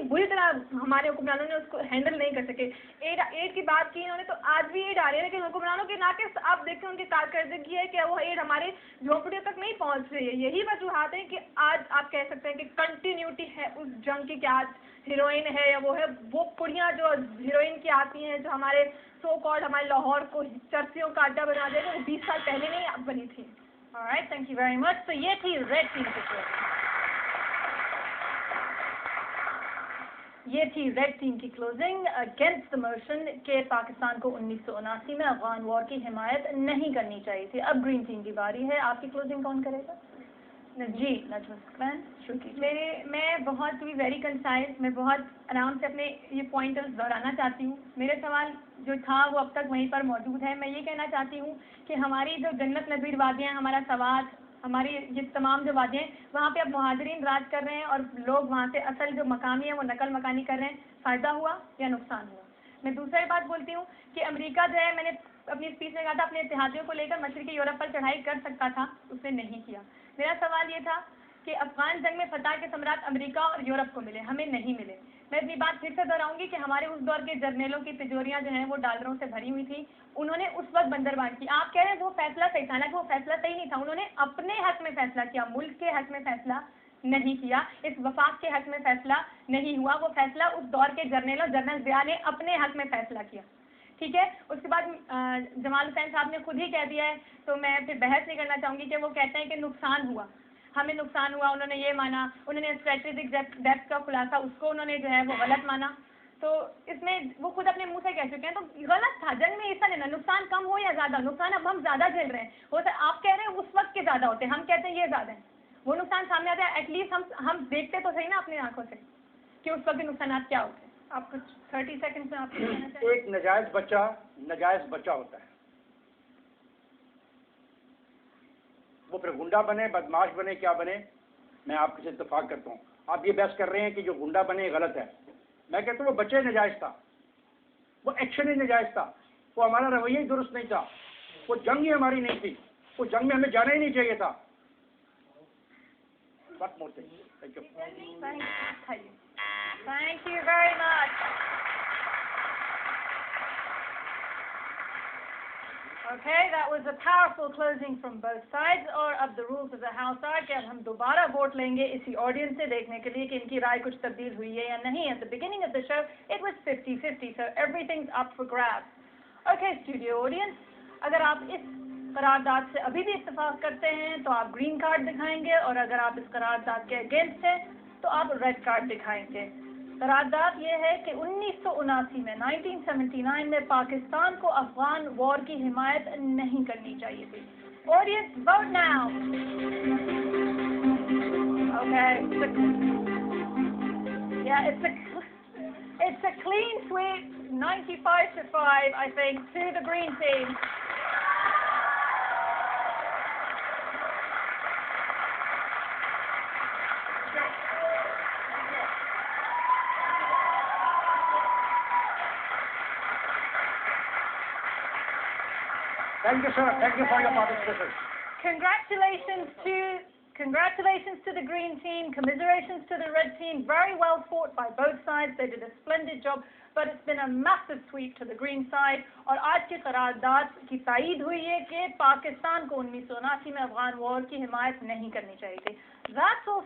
बुरी तरह हमारे हुक्मरानों ने उसको हैंडल नहीं कर सके। एड की बात की इन्होंने, तो आज भी एड आ रही है, लेकिन हुक्मरानों के नाके आप देखते हैं उनकी कारकर्दगी है कि वो एड हमारे झोंपड़ियों तक नहीं पहुंच रही है। यही वजूहात है कि आज आप कह सकते हैं कि कंटिन्यूटी है उस जंग की, कि आज हीरोइन है या वो है, वो कुड़ियाँ जो हीरोइन की आती हैं, जो हमारे सो कॉल्ड हमारे लाहौर को चर्चियों का अड्डा बना देगा, वो 20 साल पहले नहीं बनी थी। Alright, thank you very much. तो ये थी रेड टीम की क्लोजिंग, ये थी रेड टीम की क्लोजिंग अगेंस्ट द मोशन के पाकिस्तान को 1979 में अफगान वॉर की हिमायत नहीं करनी चाहिए थी। अब ग्रीन टीम की बारी है, आपकी क्लोजिंग कौन करेगा? जी नजमुन, शुरू कीजिए। मैं बहुत ही वेरी कंसाइज, मैं बहुत आराम से अपने ये पॉइंटर्स दोहराना चाहती हूँ। मेरे सवाल जो था वो अब तक वहीं पर मौजूद है। मैं ये कहना चाहती हूँ कि हमारी जो जन्नत नज़ीर वादियाँ, हमारा सवात, हमारी ये तमाम जो वादियाँ हैं, वहाँ पे अब मुहाजिरीन राज कर रहे हैं और लोग वहाँ से असल जो मकामी है वो नकल मकानी कर रहे हैं। फ़ायदा हुआ या नुकसान हुआ? मैं दूसरी बात बोलती हूँ कि अमेरिका जो है, मैंने अपनी स्पीच में कहा था, अपने इत्तेहादियों को लेकर मशरक़ी यूरोप पर चढ़ाई कर सकता था, उसने नहीं किया। मेरा सवाल ये था कि अफगान जंग में फतह के सम्राट अमेरिका और यूरोप को मिले, हमें नहीं मिले। मैं अपनी बात फिर से दोहराऊंगी कि हमारे उस दौर के जर्नेलों की तिजोरियां जो हैं वो डॉलरों से भरी हुई थी। उन्होंने उस वक्त बंदरबांट की। आप कह रहे हैं वो फैसला सही था, हालांकि वो फैसला सही नहीं था। उन्होंने अपने हक में फैसला किया, मुल्क के हक में फैसला नहीं किया, इस वफाक के हक में फैसला नहीं हुआ। वो फैसला उस दौर के जर्नेलों, जनरल ज़िया ने अपने हक में फैसला किया। ठीक है, उसके बाद जमाल हुसैन साहब ने खुद ही कह दिया है, तो मैं फिर बहस नहीं करना चाहूँगी कि वो कहते हैं कि नुकसान हुआ, हमें नुकसान हुआ। उन्होंने ये माना, उन्होंने स्ट्रेटेजिक डेप्थ का खुलासा उसको उन्होंने जो है वो गलत माना। तो इसमें वो खुद अपने मुंह से कह चुके हैं, तो गलत था। जंग में हिस्सा लेना, नुकसान कम हो या ज़्यादा, नुकसान अब हम ज़्यादा झेल रहे हैं। वो तो आप कह रहे हैं उस वक्त के ज़्यादा होते हैं, हम कहते हैं ये ज़्यादा है। वो नुकसान सामने आता है, एटलीस्ट हम देखते तो सही ना अपनी आंखों से कि उस वक्त के नुकसान क्या होते हैं। आप कुछ 30 सेकंड में आप कहना चाहें? एक नाजायज बच्चा होता है, वो फिर गुंडा बने, बदमाश बने, क्या बने, मैं आपसे इत्तेफाक करता हूँ। आप ये बहस कर रहे हैं कि जो गुंडा बने गलत है। मैं कहता हूँ वो बच्चे नजायज था, वो एक्शन ही नजायज था, वो हमारा रवैया ही दुरुस्त नहीं था, वो जंग ही हमारी नहीं थी, वो जंग में हमें जाना ही नहीं चाहिए था। What more thing? Thank you. Thank you very much. Okay, that was a powerful closing from both sides. और अब the rules of the house are कि अब हम दोबारा वोट लेंगे इसी ऑडियंस से देखने के लिए कि इनकी राय कुछ तब्दील हुई है या नहीं। At the beginning of the show, it was 50-50, so everything's up for grabs. Okay, studio audience, अगर आप इस करारदाद से अभी भी इत्तेफाक करते हैं तो आप ग्रीन कार्ड दिखाएंगे, और अगर आप इस करारदाद के अगेंस्ट हैं तो आप रेड कार्ड दिखाएंगे। करारदाद ये है कि 1979 में 1979 में पाकिस्तान को अफगान वॉर की हिमायत नहीं करनी चाहिए थी। Audience vote now. Okay, it's a clean sweep, 95-5, I think, to the green team. Thank you, sir. Thank you for your participation. Congratulations to the green team. Commiserations to the red team. Very well fought by both sides. They did a splendid job, but it's been a massive sweep to the green side. और आज की करारदाद की तायीद हुई है कि पाकिस्तान को 1979 में Afghan war की हिमायत नहीं करनी चाहिए थी। That's all.